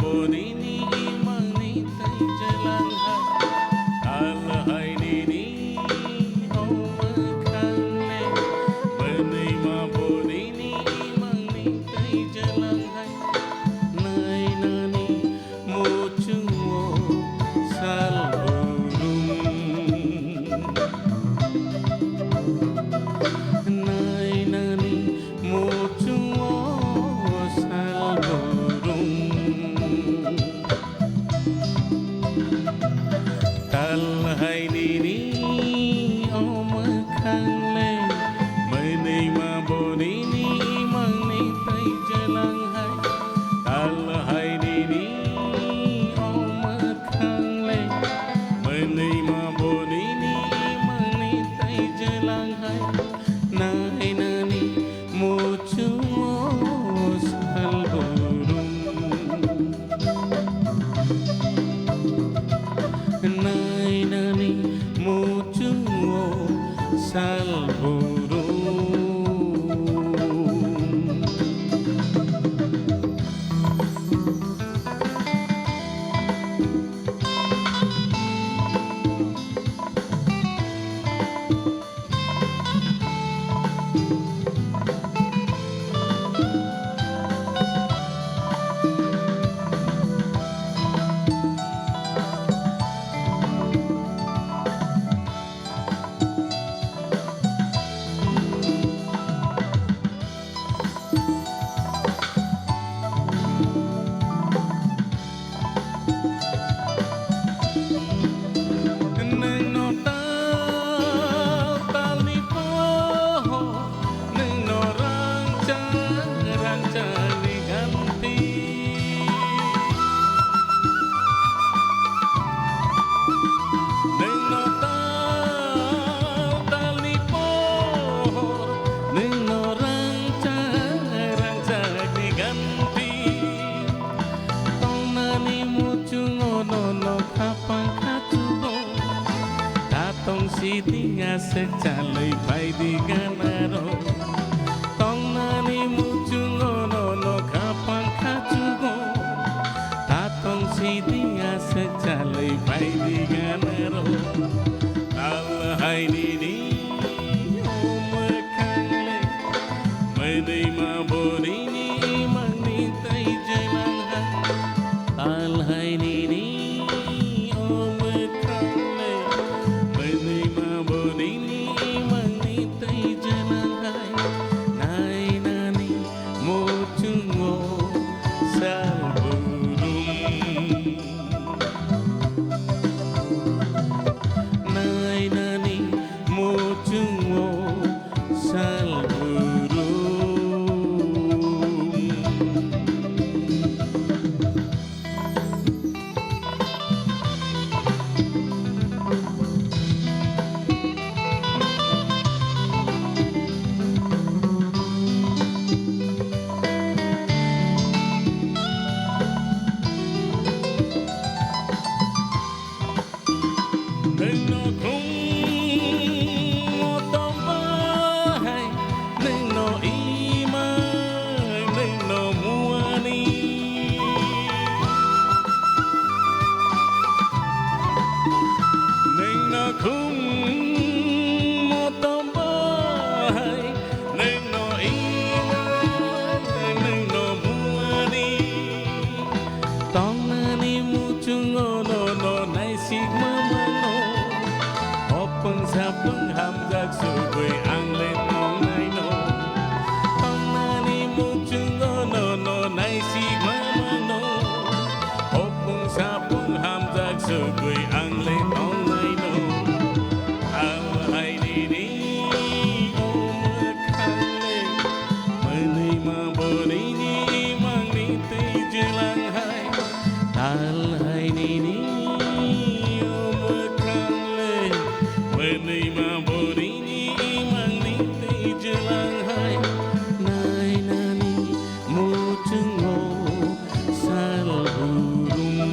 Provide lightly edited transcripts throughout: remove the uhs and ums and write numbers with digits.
bonini imani tay jalan hai al hai nini omakane bani ma bonini imani tay jalan hai nai nani mochuo salburum nai nani mochuo salburum tal hai nini omakale menei ma bonini mangni tai jalang hai tal hai nini omakale menei ma bonini mangni tai jalang hai nai nani mochuo salburum nai nani mochuo salburum Sitinga secalai pai di ganaro tong nani mucungo no kapang kacugo tatong sitinga secalai pai di ganaro al hai nini omakale menei ma bonini mangni tai jalan hai al hai nini Pengham subui anglet mong nai no tong nani mucungo no nai sigma no opung sa pengham subui anglet mong nai no al hai nini omakale menei ma bonini mangni tai jalang hai al hai nini menei ma bonini mangni tai jalang hai nai nani mochungo salburum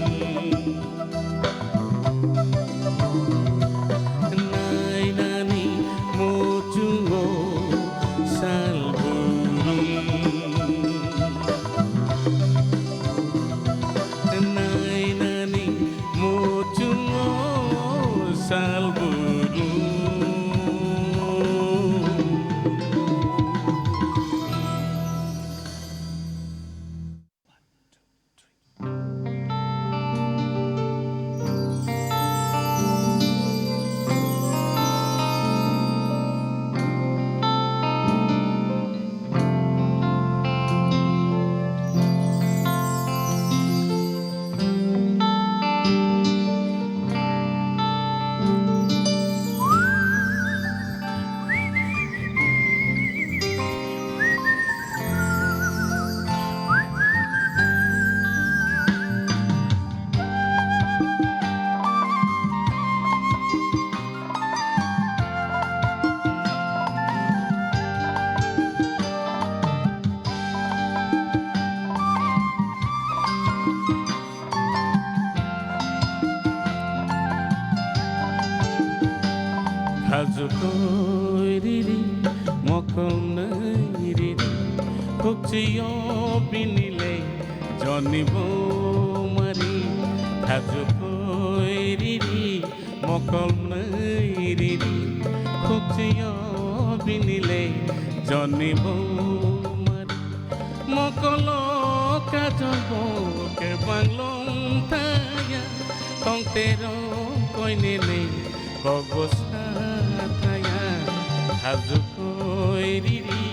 koiriri mokoniriri kokchiyo binile jonibo mari hajo koiriri mokoniriri kokchiyo binile jonibo mari mokolo kajabo ke banglong taya tong tero koinene kogosa taya hajo koiriri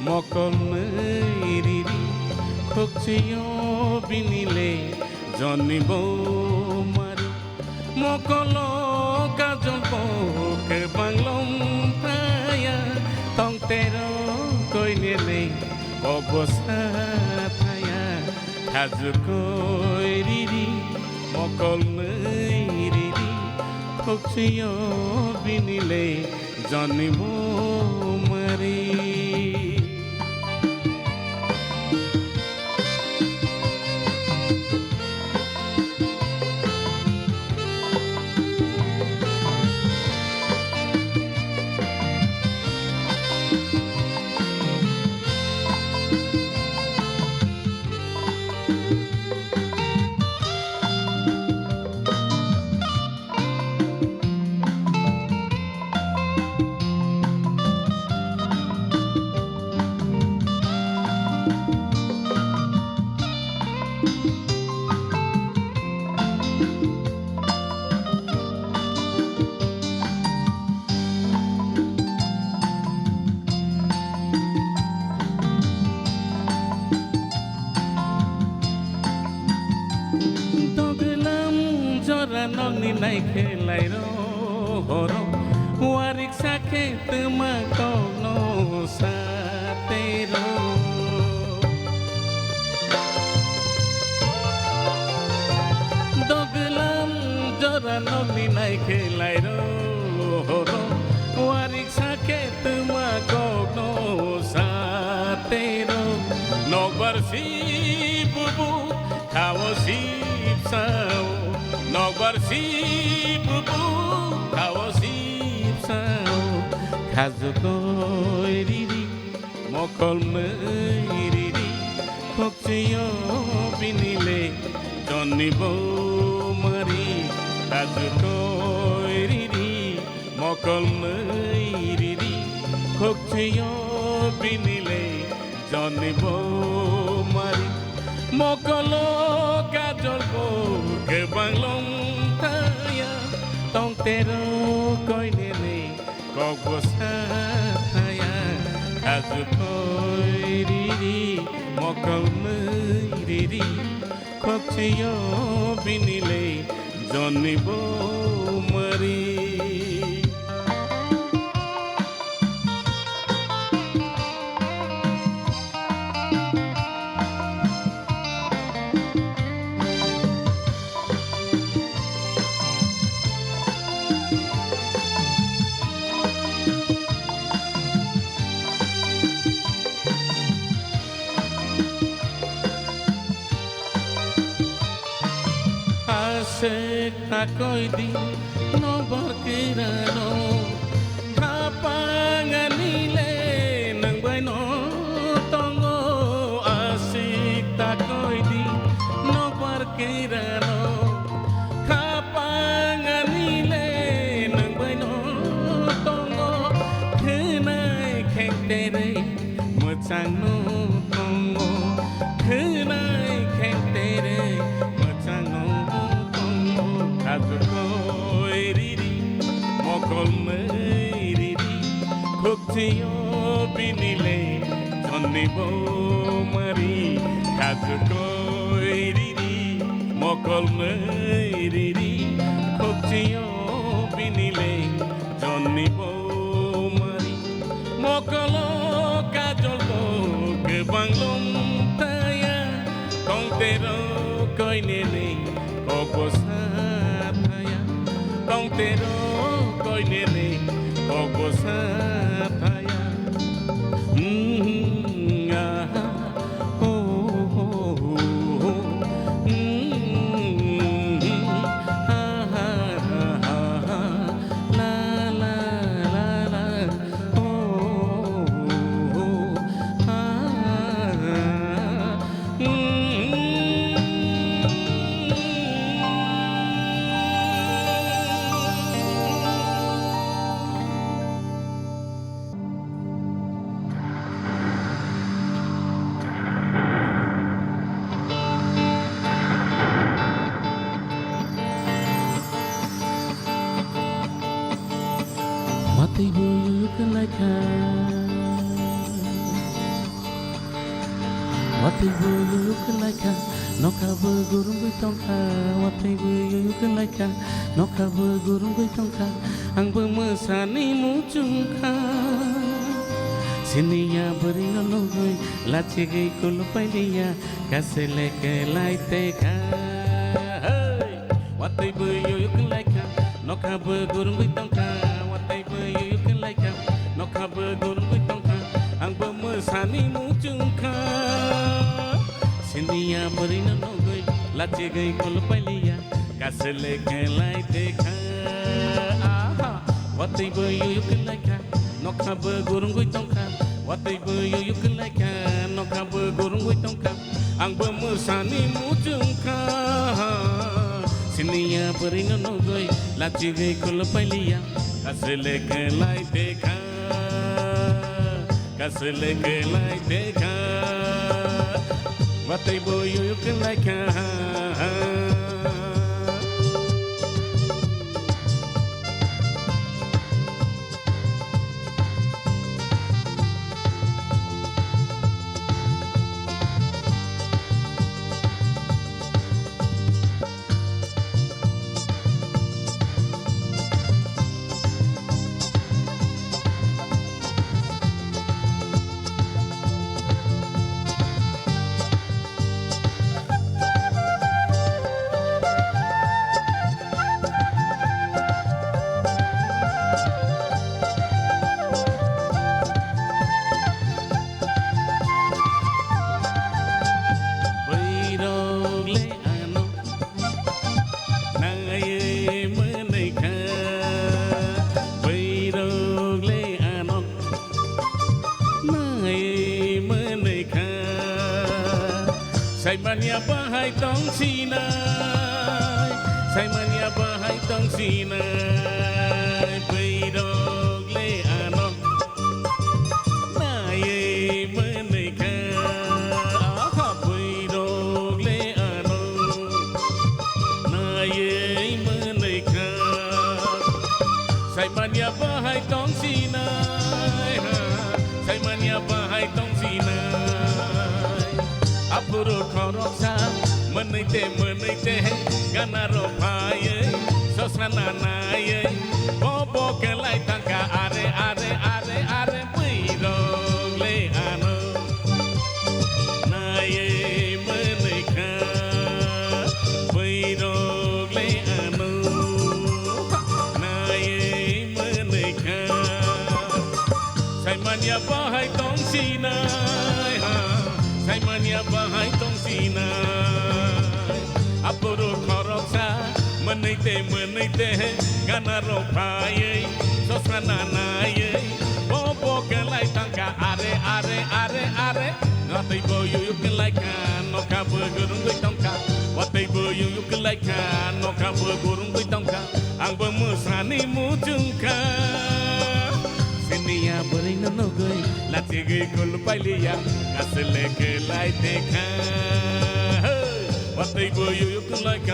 mokoniriri kokchiyo binile jonibo mari mokolo kajabo ke banglong taya tong tero koinene kogosa taya hajo koiriri mokoniriri kokchiyo binile jonibo mari noni nai khelai ro horo warik sakhe tuma kono sate ro doglam jora noni nai khelai ro horo warik sakhe tuma kono sate ro nogbar si bubu khawo si sao nogbar si bubu khawo si sao hajo koiriri mokoniriri kokchiyo binile jonibo mari hajo koiriri mokoniriri kokchiyo binile jonibo mari mokolo kajolbo ke banglong taya tong tero koinene kogosa taya hajo koiriri mokoniriri kokchiyo binile jonibo mari Takoidi no barkirano kapanganile nang bueno tongo asik takoidi no barkirano kapanganile nang bueno tongo kenai kentere mochang no tongo kenai kentere mochang no hajo koiriri mokoniriri kokchiyo binile jonibo mari hajo koiriri mokoniriri kokchiyo binile jonibo mari mokolo kajolbo ke banglong taya tong tero koinene kogosa taya tong tero koinene kogosa taya la la la like what they were you can like no cover gurung với tông kha what they were you can like no cover gurung với tông kha ang bermesani mu jungka Sinia beringa nogoi la chege kulupai dia kasele ke lai te kha what they were you can like no cover gurung với tông kha what they were you can like no cover gurung với tông kha ang bermesani mu jungka Sinia beringa nogoi la chege kulupai dia kasele ke lai te kha what they were you can like no cover gurung với tông kha what they were you can like no cover gurung với tông kha ang bermesani mu jungka Sinia beringa nogoi la chige kulupai dia kasele ke lai te kha kasele ke lai te kha what they were you can like Sai mania bahai tong sinai Sai mania bahai tong sinai Beidog le anok Nae menika Beidog le anok Nae menika Sai mania bahai tong sinai Sai mania bahai tong sinai Apuro koroksa menaite ganaro paye sosana naye bobo kelai tangka are puidong le ano naye menika puidong le ano naye menika sai mania bahai tong sinai Sai mania bahai tong sinai Apuro koroksa menaite ganaro paye sosana naye bobo kelai tangka are ngatai boyu you can like no cover gurung với tông kha what they boyu you can like no cover gurung với tông kha ang bermesani mu jungka Sinia beringa nogoi la chige kulupai dia kasele ke lai te kha what they were you can like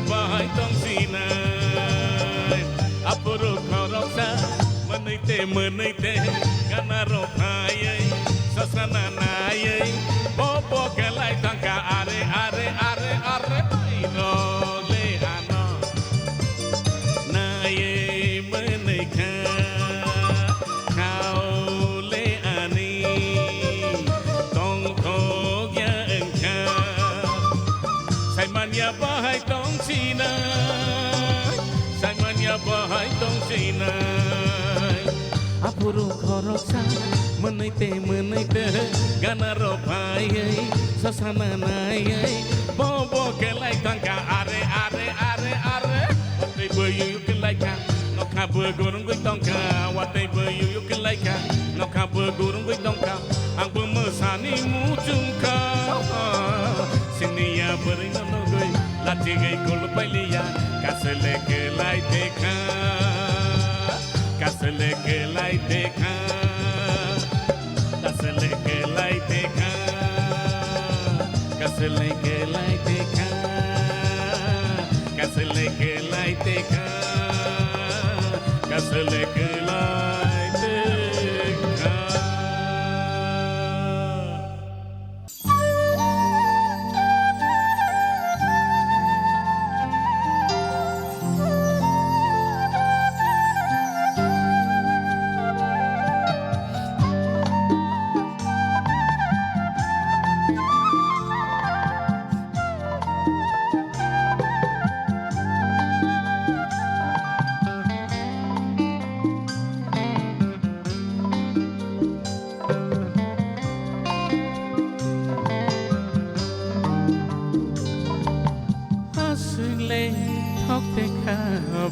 bahai tong sinai Apuro koroksa menaite ganaro paye sosana naye bobo kelai tangka are puidong le ano naye menika kau le ani tong ya engka Sai mania bahai tong sinai Sai mania bahai tong sinai Apuru khoroksa menite ganaro bhai sasana nai bobo kelai tangka are watai bayu kelai ka no khabu gurung gui tangka watai bayu kelai ka no khabu gurung gui tangka ang bemesani mucungka sinia beri no gui lati gai kul pailia kasele kelai dekha kasele kelai dekha kasele kelai dekha kasele kelai dekha kasele kelai dekha kasele kelai dekha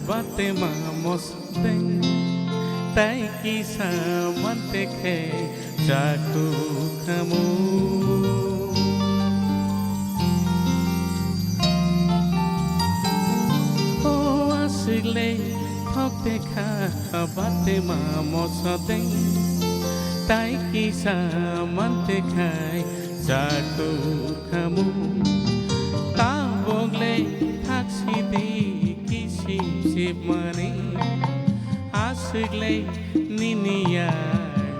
bate mamos deng tai kisa mante khe jaku kamu o asile thok dekha bate mamos deng tai kisa mante khai jaku kamu ta bogle thaksi di sip mani asigle ninia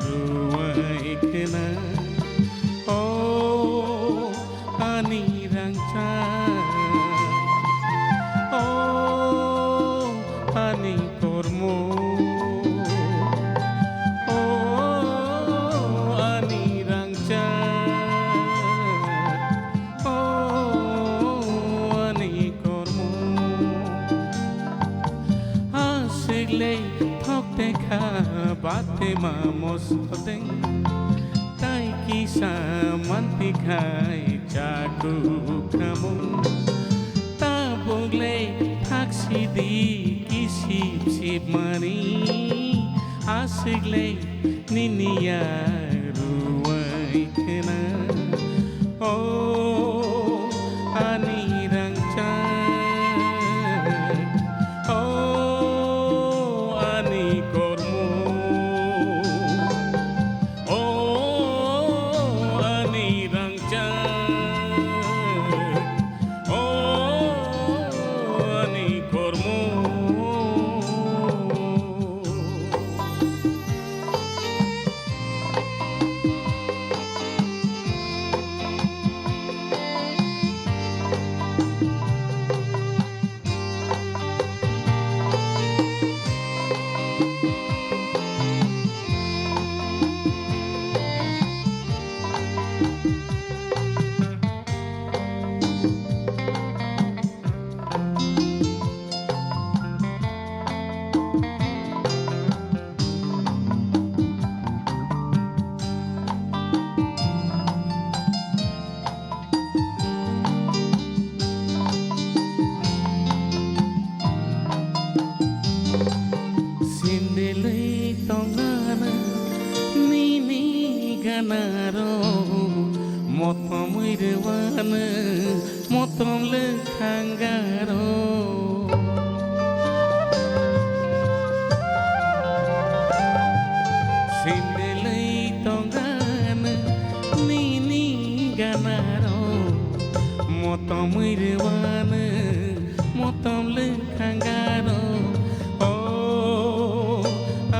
ruai kena oh ani rangcha oh ani kormo oh ani rangcha oh ani kormo Sigle thok dekha bate mamos deng tai kisa manti khai jaku kamu ta bogle thaksi di kisip mani asigle ninia ruai kena oh ani rangcha motom irwana motom lekanggaro sindelai tongana nini ganaro motom irwana motom lekanggaro oh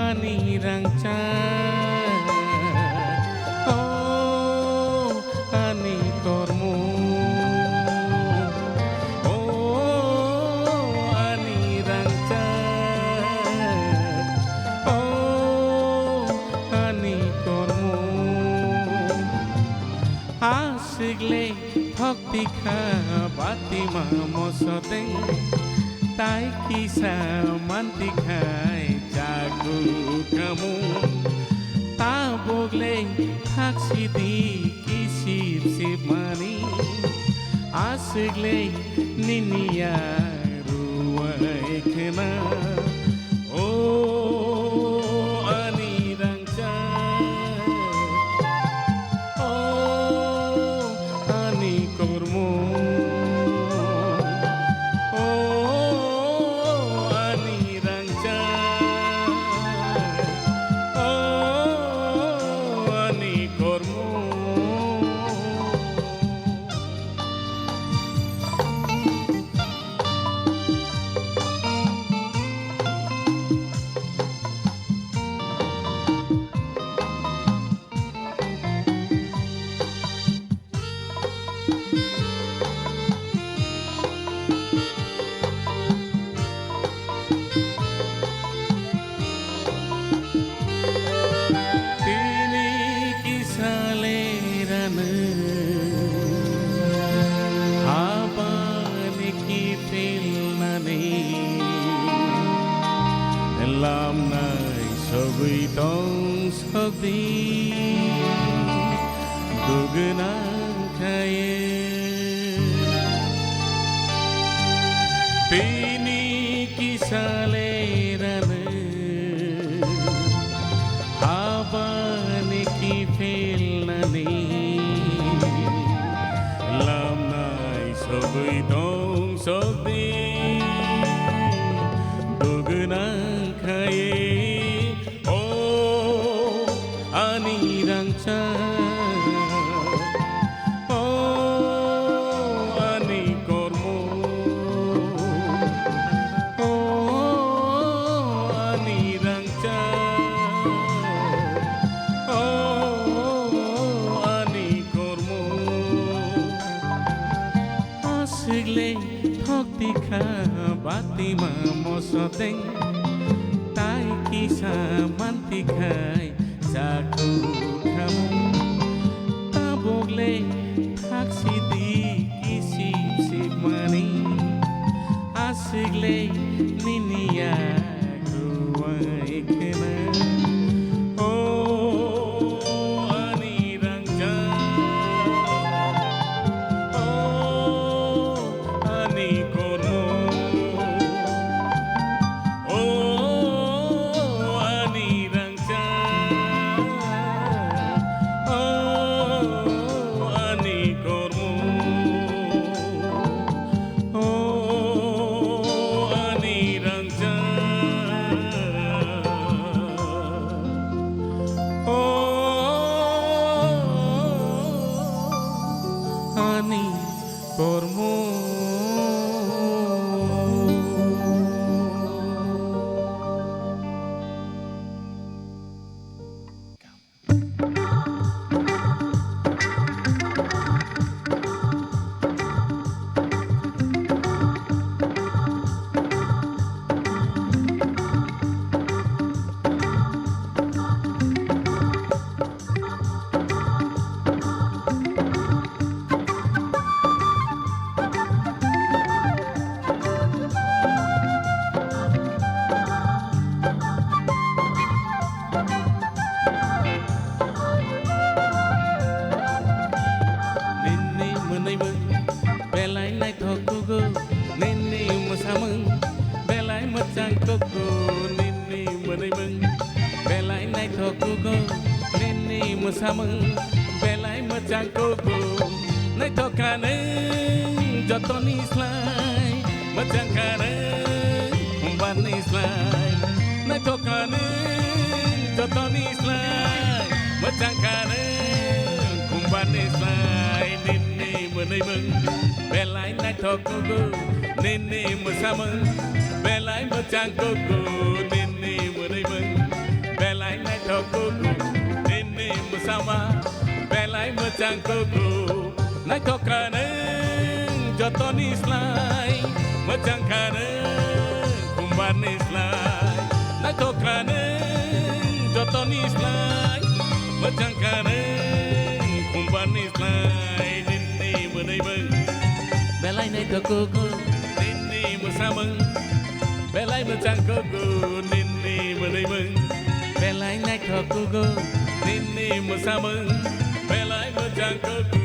ani rangcha Asigle thok tikha bati mamos deng tai kisa manti khai jag jago kamu tabogle haksidi kisip sip mani asigle ninia ruwai kena oh ani rangcha oh ani kormo làm này so với tông so đi dugunan kaya tini kisalerana habane ki felnani làm này so với tông so đi dugunan oh ani rangcha oh ani kormo oh ani rangcha oh ani kormo asigle thokti kha bati ma mosoteng tai kisa manti khai jago kamu tabogle haksidi kisip sip mani asigle ninia ruwai kena oh ani rangja oh ani kormo ani kormo belai nai thokugo nini musamang belai macang koko nai thokane jotoni slai macang kane umbani slai nai thokane jotoni slai macang kane umbani slai nini menai meng belai nai thokugo nini musamang belai macang koko nini menai meng belai nai thokugo nini musama belai macang koko nai thokane jotoni slai macang kane umbani slai nai thokane jotoni slai macang kane umbani slai nini menai meng belai nai thokugo nini musamang belai mencangkuku nini menemeng belai naik tokuku nini mesameng belai mencangkuku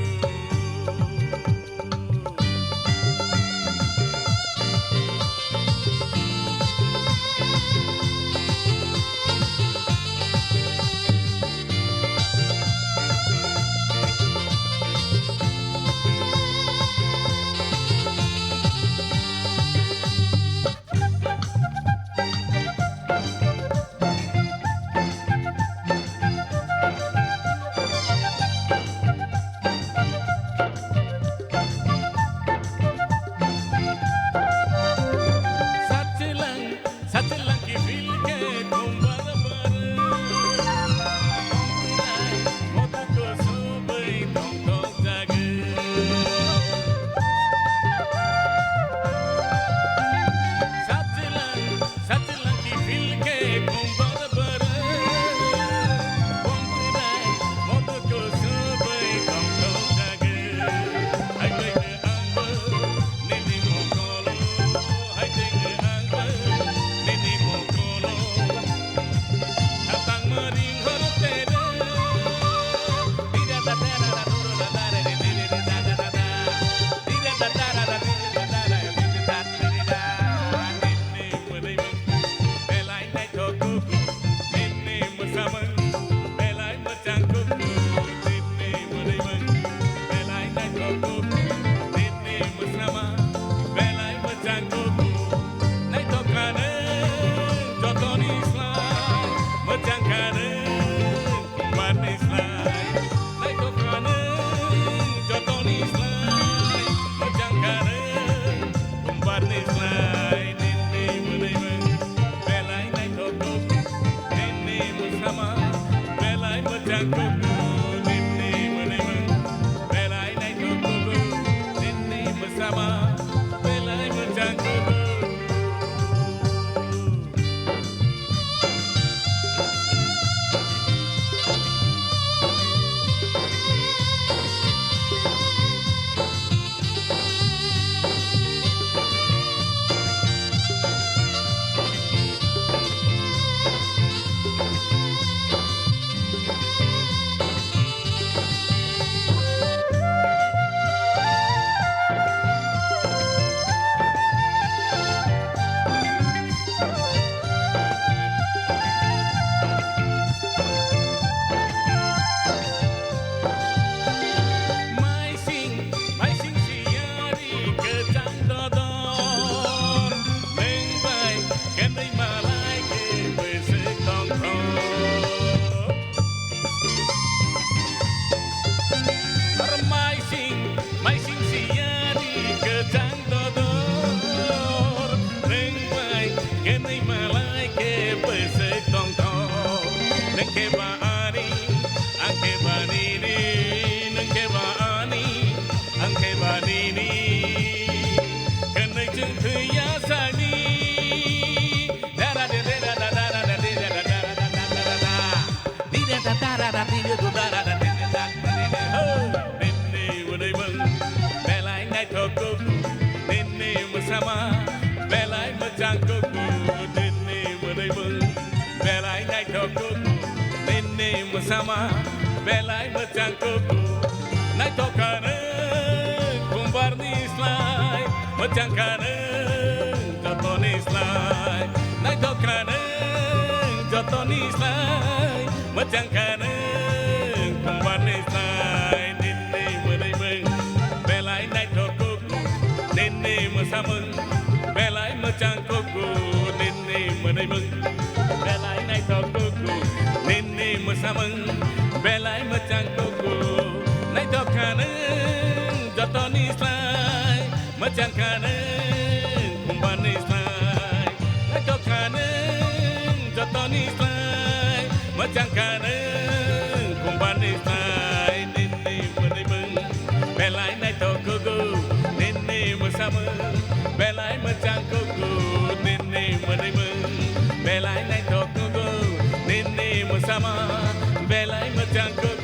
belai mencangkuku nini menemeng belai naik tokuku nini mesama belai mencangkuku naik tokane kumbar nislai mencangkane joto nislai naik tokane joto nislai mencangkane kumbar nislai nini menemeng belai naik tokuku nini mesameng belai mencangkuku nini menemeng belai naik tokuku nini mesameng belai mencangkuku naik tokane joto nislai mencangkane kumbar nislai naik tokane joto nislai mencangkane kumbar nislai nini menemeng belai naik tokuku nini mesameng belai mencangkuku nini menemeng belai naik tokuku nini mesama belai mencangkuku